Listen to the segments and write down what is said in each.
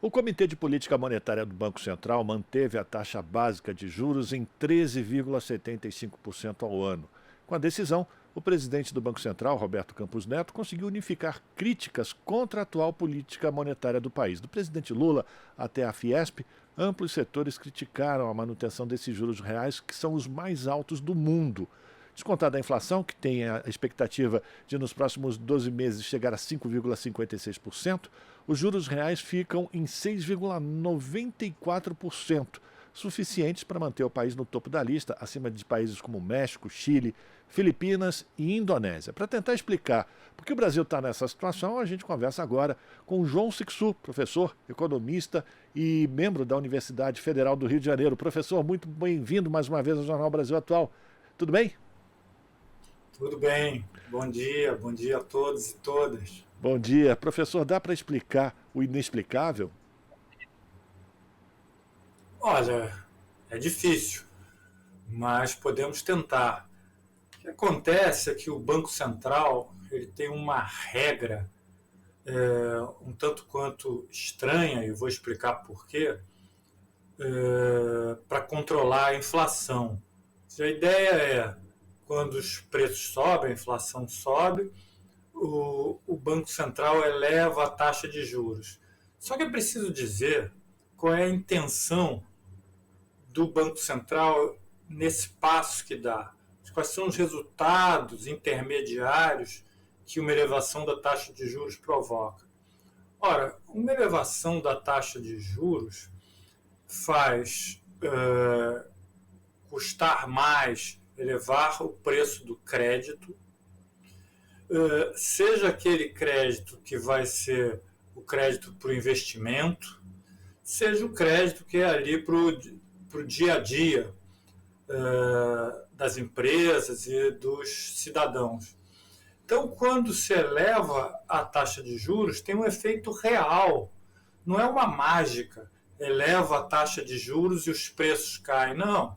O Comitê de Política Monetária do Banco Central manteve a taxa básica de juros em 13,75% ao ano. Com a decisão, o presidente do Banco Central, Roberto Campos Neto, conseguiu unificar críticas contra a atual política monetária do país. Do presidente Lula até a Fiesp, amplos setores criticaram a manutenção desses juros reais, que são os mais altos do mundo. Descontada a inflação, que tem a expectativa de nos próximos 12 meses chegar a 5,56%, os juros reais ficam em 6,94%, suficientes para manter o país no topo da lista, acima de países como México, Chile, Filipinas e Indonésia. Para tentar explicar por que o Brasil está nessa situação, a gente conversa agora com o João Sixu, professor, economista e membro da Universidade Federal do Rio de Janeiro. Professor, muito bem-vindo mais uma vez ao Jornal Brasil Atual. Tudo bem? Tudo bem. Bom dia a todos e todas. Bom dia. Professor, dá para explicar o inexplicável? Olha, é difícil, mas podemos tentar. O que acontece é que o Banco Central ele tem uma regra um tanto quanto estranha, e vou explicar por quê, para controlar a inflação. A ideia é, quando os preços sobem, a inflação sobe, o Banco Central eleva a taxa de juros. Só que é preciso dizer qual é a intenção do Banco Central nesse passo que dá. Quais são os resultados intermediários que uma elevação da taxa de juros provoca. Ora, uma elevação da taxa de juros faz custar mais elevar o preço do crédito, seja aquele crédito que vai ser o crédito para o investimento, seja o crédito que é ali para o dia a dia das empresas e dos cidadãos. Então, quando se eleva a taxa de juros, tem um efeito real, não é uma mágica, eleva a taxa de juros e os preços caem, não.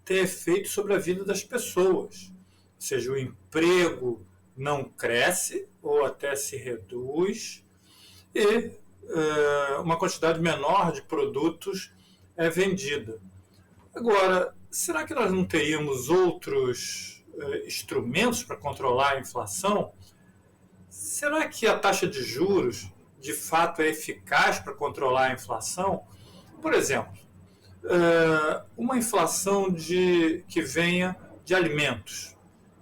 Tem efeito sobre a vida das pessoas, ou seja, o emprego não cresce ou até se reduz e uma quantidade menor de produtos é vendida. Agora, será que nós não teríamos outros instrumentos para controlar a inflação? Será que a taxa de juros de fato é eficaz para controlar a inflação? Por exemplo, uma inflação que venha de alimentos.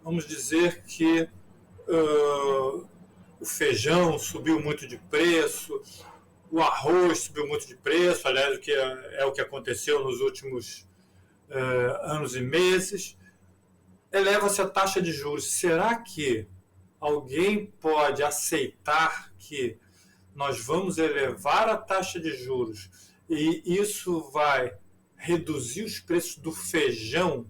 Vamos dizer que o feijão subiu muito de preço, o arroz subiu muito de preço, aliás, o que aconteceu nos últimos anos e meses. Eleva-se a taxa de juros. Será que alguém pode aceitar que nós vamos elevar a taxa de juros e isso vai reduzir os preços do feijão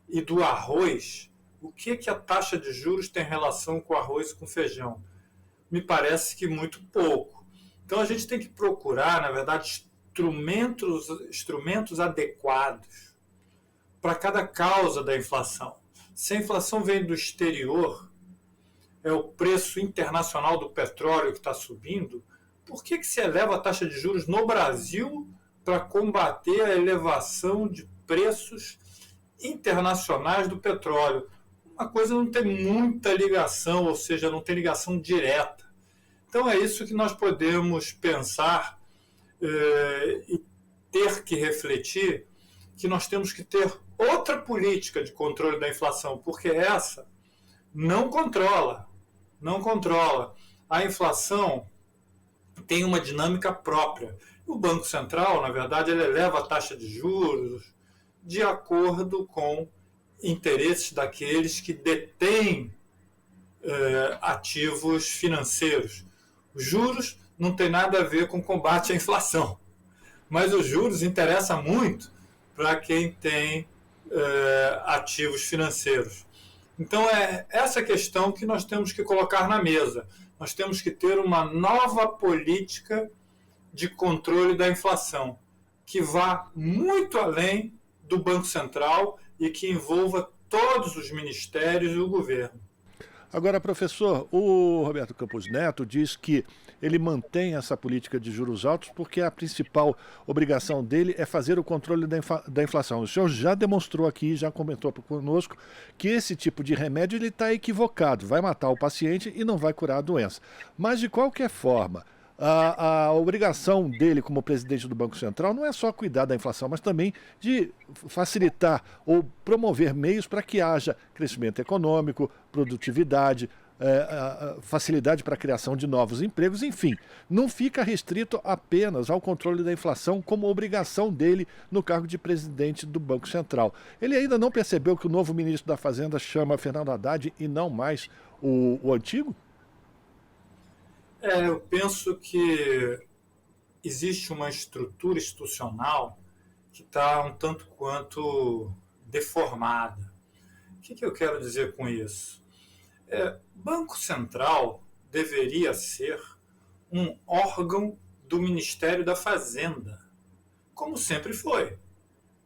e do arroz? O que a taxa de juros tem relação com o arroz e com o feijão? Me parece que muito pouco. Então a gente tem que procurar, na verdade, instrumentos adequados para cada causa da inflação. Se a inflação vem do exterior, é o preço internacional do petróleo que está subindo, por que se eleva a taxa de juros no Brasil para combater a elevação de preços internacionais do petróleo? Uma coisa não tem muita ligação, ou seja, não tem ligação direta. Então é isso que nós podemos pensar e ter que refletir, que nós temos que ter outra política de controle da inflação, porque essa não controla. A inflação tem uma dinâmica própria. O Banco Central, na verdade, ele eleva a taxa de juros de acordo com interesses daqueles que detêm ativos financeiros. Os juros não tem nada a ver com combate à inflação, mas os juros interessam muito para quem tem ativos financeiros. Então é essa questão que nós temos que colocar na mesa. Nós temos que ter uma nova política de controle da inflação, que vá muito além do Banco Central e que envolva todos os ministérios e o governo. Agora, professor, o Roberto Campos Neto diz que ele mantém essa política de juros altos porque a principal obrigação dele é fazer o controle da inflação. O senhor já demonstrou aqui, já comentou conosco, que esse tipo de remédio ele está equivocado, vai matar o paciente e não vai curar a doença. Mas, de qualquer forma, a obrigação dele como presidente do Banco Central não é só cuidar da inflação, mas também de facilitar ou promover meios para que haja crescimento econômico, produtividade, facilidade para a criação de novos empregos, enfim, não fica restrito apenas ao controle da inflação como obrigação dele no cargo de presidente do Banco Central. Ele ainda não percebeu que o novo ministro da Fazenda chama Fernando Haddad e não mais o antigo? Eu penso que existe uma estrutura institucional que está um tanto quanto deformada. O que eu quero dizer com isso? Banco Central deveria ser um órgão do Ministério da Fazenda, como sempre foi.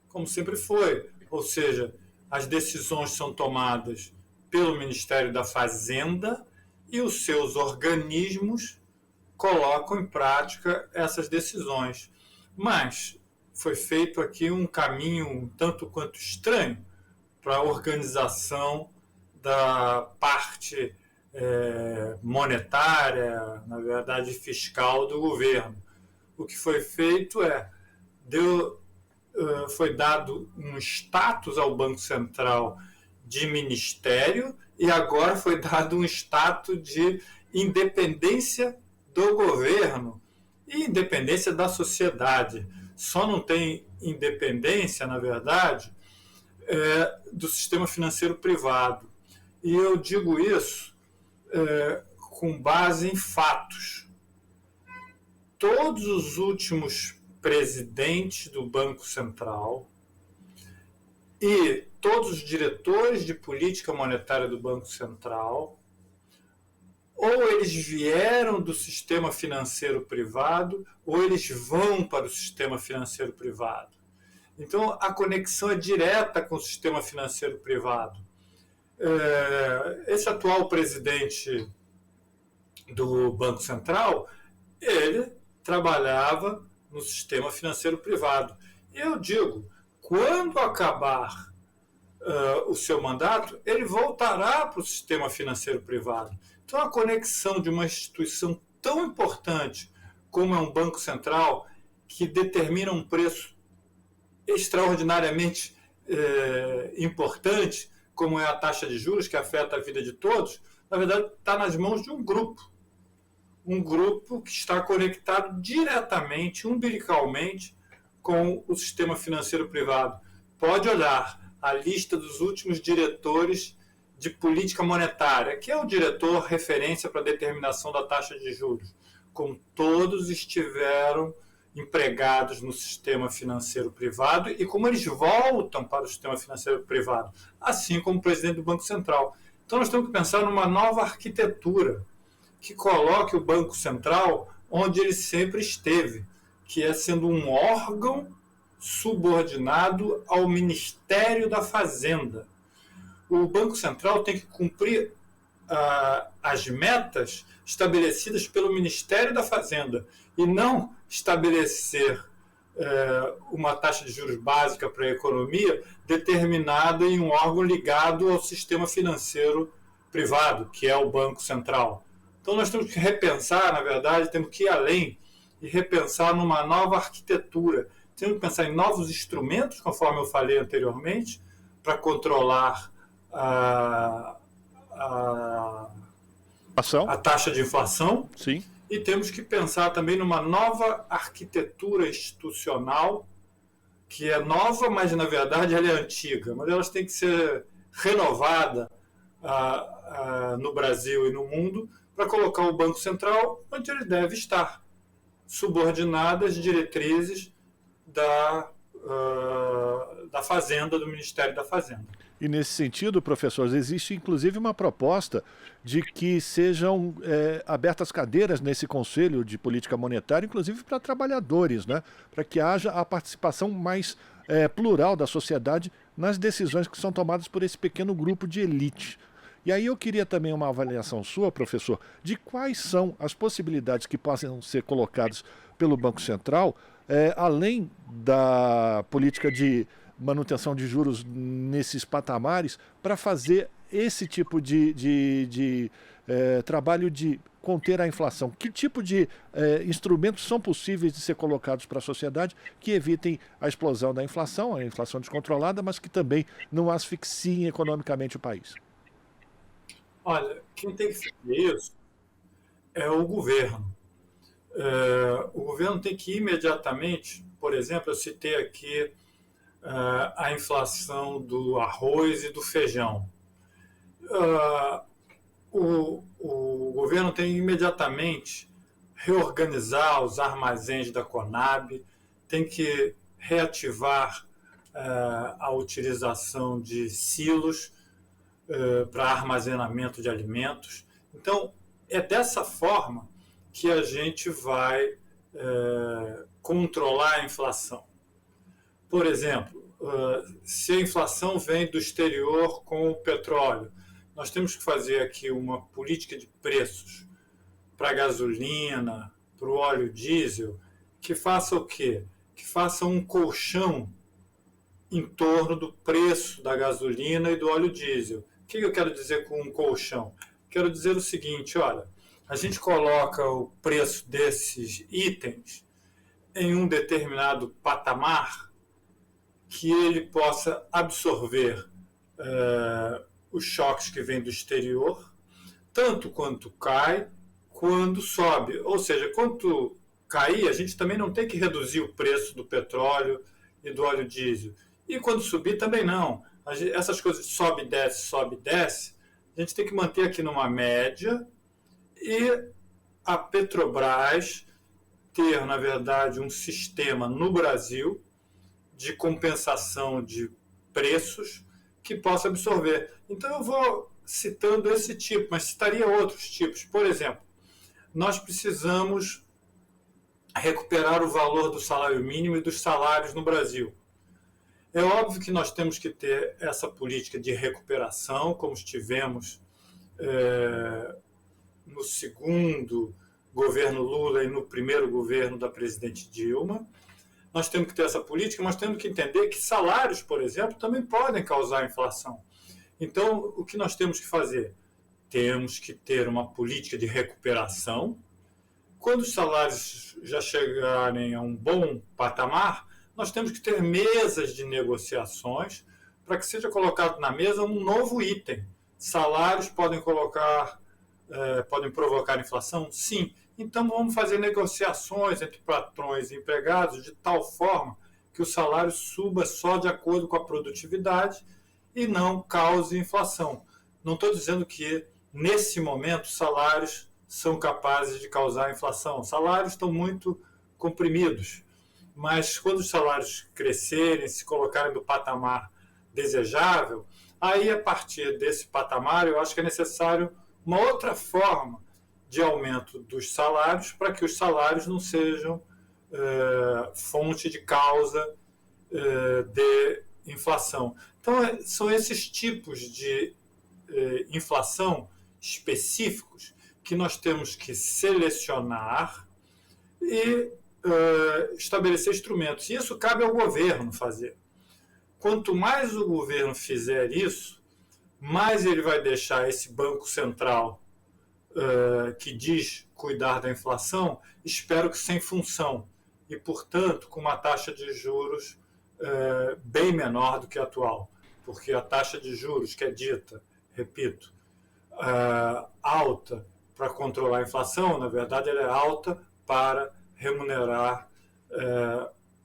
Como sempre foi. Ou seja, as decisões são tomadas pelo Ministério da Fazenda e os seus organismos colocam em prática essas decisões. Mas foi feito aqui um caminho um tanto quanto estranho para a organização da parte monetária, na verdade fiscal do governo. O que foi feito foi dado um status ao Banco Central de ministério e agora foi dado um status de independência do governo e independência da sociedade. Só não tem independência, na verdade, do sistema financeiro privado. E eu digo isso com base em fatos. Todos os últimos presidentes do Banco Central e todos os diretores de política monetária do Banco Central, ou eles vieram do sistema financeiro privado, ou eles vão para o sistema financeiro privado. Então, a conexão é direta com o sistema financeiro privado. Esse atual presidente do Banco Central, ele trabalhava no sistema financeiro privado. E eu digo, quando acabar o seu mandato, ele voltará para o sistema financeiro privado. Então, a conexão de uma instituição tão importante como é um Banco Central, que determina um preço extraordinariamente importante, como é a taxa de juros, que afeta a vida de todos, na verdade, está nas mãos de um grupo. Um grupo que está conectado diretamente, umbilicalmente, com o sistema financeiro privado. Pode olhar a lista dos últimos diretores de política monetária, que é o diretor referência para a determinação da taxa de juros, como todos estiveram empregados no sistema financeiro privado e como eles voltam para o sistema financeiro privado, assim como o presidente do Banco Central. Então, nós temos que pensar numa nova arquitetura que coloque o Banco Central onde ele sempre esteve, que é sendo um órgão subordinado ao Ministério da Fazenda. O Banco Central tem que cumprir as metas estabelecidas pelo Ministério da Fazenda e não estabelecer uma taxa de juros básica para a economia determinada em um órgão ligado ao sistema financeiro privado, que é o Banco Central. Então nós temos que repensar, na verdade, temos que ir além e repensar numa nova arquitetura. Temos que pensar em novos instrumentos, conforme eu falei anteriormente, para controlar a taxa de inflação. Sim. E temos que pensar também numa nova arquitetura institucional, que é nova, mas na verdade ela é antiga. Mas ela tem que ser renovada no Brasil e no mundo para colocar o Banco Central onde ele deve estar, subordinado às diretrizes da Fazenda, do Ministério da Fazenda. E nesse sentido, professores, existe inclusive uma proposta de que sejam abertas cadeiras nesse Conselho de Política Monetária, inclusive para trabalhadores, né? Para que haja a participação mais plural da sociedade nas decisões que são tomadas por esse pequeno grupo de elite. E aí eu queria também uma avaliação sua, professor, de quais são as possibilidades que possam ser colocadas pelo Banco Central, além da política de manutenção de juros nesses patamares, para fazer esse tipo de trabalho de conter a inflação. Que tipo de instrumentos são possíveis de ser colocados para a sociedade que evitem a explosão da inflação, a inflação descontrolada, mas que também não asfixiem economicamente o país? Olha, quem tem que fazer isso é o governo. O governo tem que imediatamente, por exemplo, eu citei aqui a inflação do arroz e do feijão. O governo tem que imediatamente reorganizar os armazéns da Conab, tem que reativar a utilização de silos para armazenamento de alimentos. Então, é dessa forma que a gente vai controlar a inflação. Por exemplo, se a inflação vem do exterior com o petróleo, nós temos que fazer aqui uma política de preços para a gasolina, para o óleo diesel, que faça o quê? Que faça um colchão em torno do preço da gasolina e do óleo diesel. O que eu quero dizer com um colchão? Quero dizer o seguinte, olha, a gente coloca o preço desses itens em um determinado patamar que ele possa absorver os choques que vêm do exterior, tanto quanto cai, quando sobe. Ou seja, quanto cair, a gente também não tem que reduzir o preço do petróleo e do óleo diesel. E quando subir, também não. Essas coisas sobe e desce, a gente tem que manter aqui numa média e a Petrobras ter, na verdade, um sistema no Brasil de compensação de preços que possa absorver. Então eu vou citando esse tipo, mas citaria outros tipos. Por exemplo, nós precisamos recuperar o valor do salário mínimo e dos salários no Brasil. É óbvio que nós temos que ter essa política de recuperação, como tivemos no segundo governo Lula e no primeiro governo da presidente Dilma. Nós temos que ter essa política, mas temos que entender que salários, por exemplo, também podem causar inflação. Então, o que nós temos que fazer? Temos que ter uma política de recuperação. Quando os salários já chegarem a um bom patamar, nós temos que ter mesas de negociações para que seja colocado na mesa um novo item. Salários podem provocar inflação? Sim. Então, vamos fazer negociações entre patrões e empregados de tal forma que o salário suba só de acordo com a produtividade e não cause inflação. Não estou dizendo que, nesse momento, salários são capazes de causar inflação. Os salários estão muito comprimidos, mas quando os salários crescerem, se colocarem no patamar desejável, aí, a partir desse patamar, eu acho que é necessário uma outra forma de aumento dos salários para que os salários não sejam fonte de causa de inflação. Então, são esses tipos de inflação específicos que nós temos que selecionar e estabelecer instrumentos. E isso cabe ao governo fazer. Quanto mais o governo fizer isso, mais ele vai deixar esse Banco Central que diz cuidar da inflação, espero que sem função e, portanto, com uma taxa de juros bem menor do que a atual, porque a taxa de juros que é dita, repito, alta para controlar a inflação, na verdade ela é alta para remunerar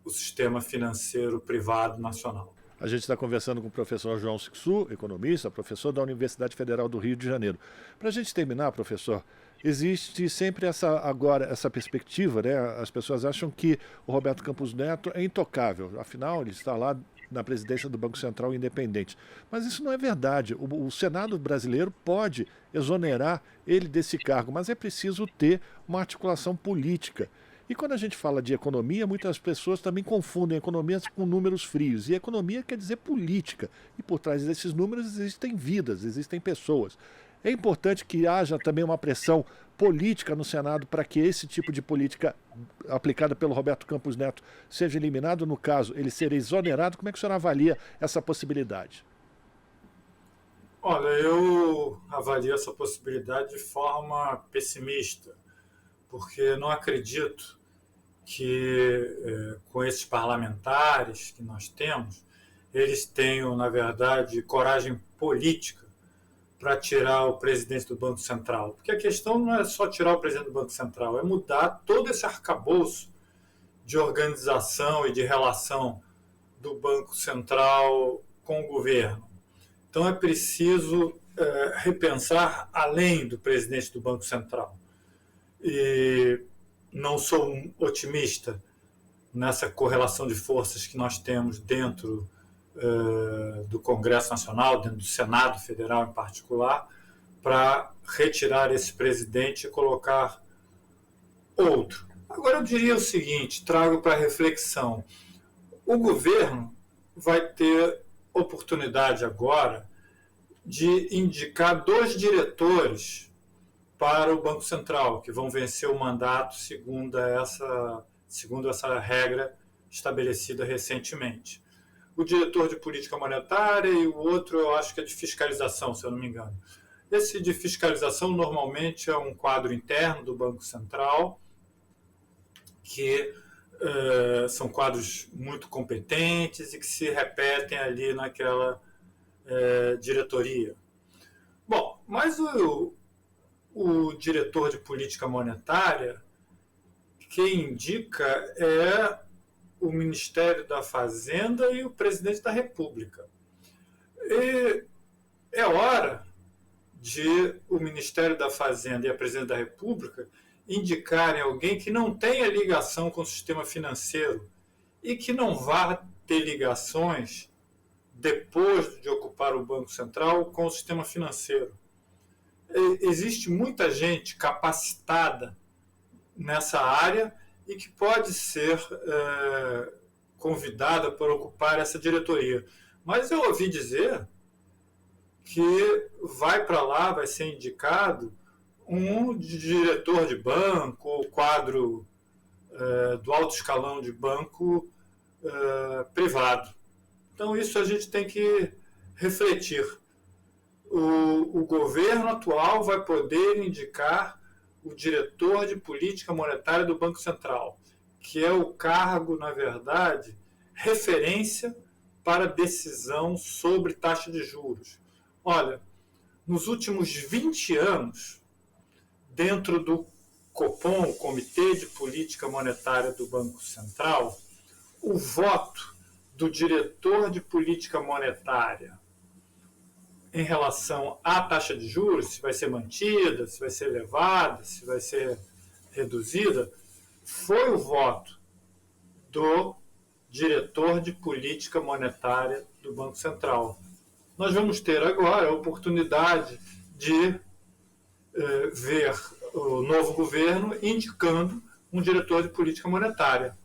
o sistema financeiro privado nacional. A gente está conversando com o professor João Sixu, economista, professor da Universidade Federal do Rio de Janeiro. Para a gente terminar, professor, existe sempre essa perspectiva, né? As pessoas acham que o Roberto Campos Neto é intocável, afinal ele está lá na presidência do Banco Central independente. Mas isso não é verdade. O Senado brasileiro pode exonerar ele desse cargo, mas é preciso ter uma articulação política. E quando a gente fala de economia, muitas pessoas também confundem economia com números frios. E economia quer dizer política. E por trás desses números existem vidas, existem pessoas. É importante que haja também uma pressão política no Senado para que esse tipo de política aplicada pelo Roberto Campos Neto seja eliminado. No caso, ele ser exonerado. Como é que o senhor avalia essa possibilidade? Olha, eu avalio essa possibilidade de forma pessimista, porque não acredito que com esses parlamentares que nós temos, eles tenham, na verdade, coragem política para tirar o presidente do Banco Central. Porque a questão não é só tirar o presidente do Banco Central, é mudar todo esse arcabouço de organização e de relação do Banco Central com o governo. Então é preciso repensar além do presidente do Banco Central. E não sou um otimista nessa correlação de forças que nós temos dentro do Congresso Nacional, dentro do Senado Federal em particular, para retirar esse presidente e colocar outro. Agora eu diria o seguinte, trago para reflexão. O governo vai ter oportunidade agora de indicar 2 diretores para o Banco Central, que vão vencer o mandato segundo essa regra estabelecida recentemente. O diretor de política monetária e o outro, eu acho que é de fiscalização, se eu não me engano. Esse de fiscalização normalmente é um quadro interno do Banco Central, que são quadros muito competentes e que se repetem ali naquela diretoria. Bom, mas o diretor de política monetária, quem indica é o Ministério da Fazenda e o presidente da República. E é hora de o Ministério da Fazenda e a presidente da República indicarem alguém que não tenha ligação com o sistema financeiro e que não vá ter ligações depois de ocupar o Banco Central com o sistema financeiro. Existe muita gente capacitada nessa área e que pode ser convidada para ocupar essa diretoria. Mas eu ouvi dizer que vai para lá, vai ser indicado um diretor de banco, ou quadro do alto escalão de banco privado. Então isso a gente tem que refletir. O governo atual vai poder indicar o diretor de política monetária do Banco Central, que é o cargo, na verdade, referência para decisão sobre taxa de juros. Olha, nos últimos 20 anos, dentro do Copom, o Comitê de Política Monetária do Banco Central, o voto do diretor de política monetária em relação à taxa de juros, se vai ser mantida, se vai ser elevada, se vai ser reduzida, foi o voto do diretor de política monetária do Banco Central. Nós vamos ter agora a oportunidade de ver o novo governo indicando um diretor de política monetária.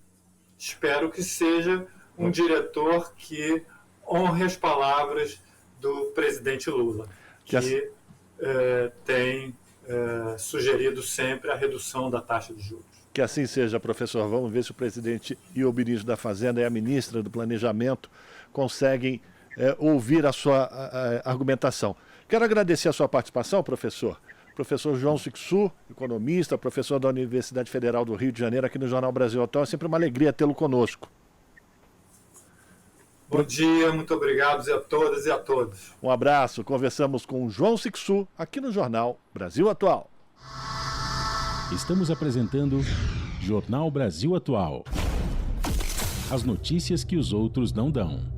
Espero que seja um diretor que honre as palavras do presidente Lula, que tem sugerido sempre a redução da taxa de juros. Que assim seja, professor. Vamos ver se o presidente e o ministro da Fazenda e a ministra do Planejamento conseguem ouvir a sua argumentação. Quero agradecer a sua participação, professor. Professor João Sixu, economista, professor da Universidade Federal do Rio de Janeiro, aqui no Jornal Brasil Atual. É sempre uma alegria tê-lo conosco. Bom dia, muito obrigado a todas e a todos. Um abraço. Conversamos com o João Sixu, aqui no Jornal Brasil Atual. Estamos apresentando Jornal Brasil Atual. As notícias que os outros não dão.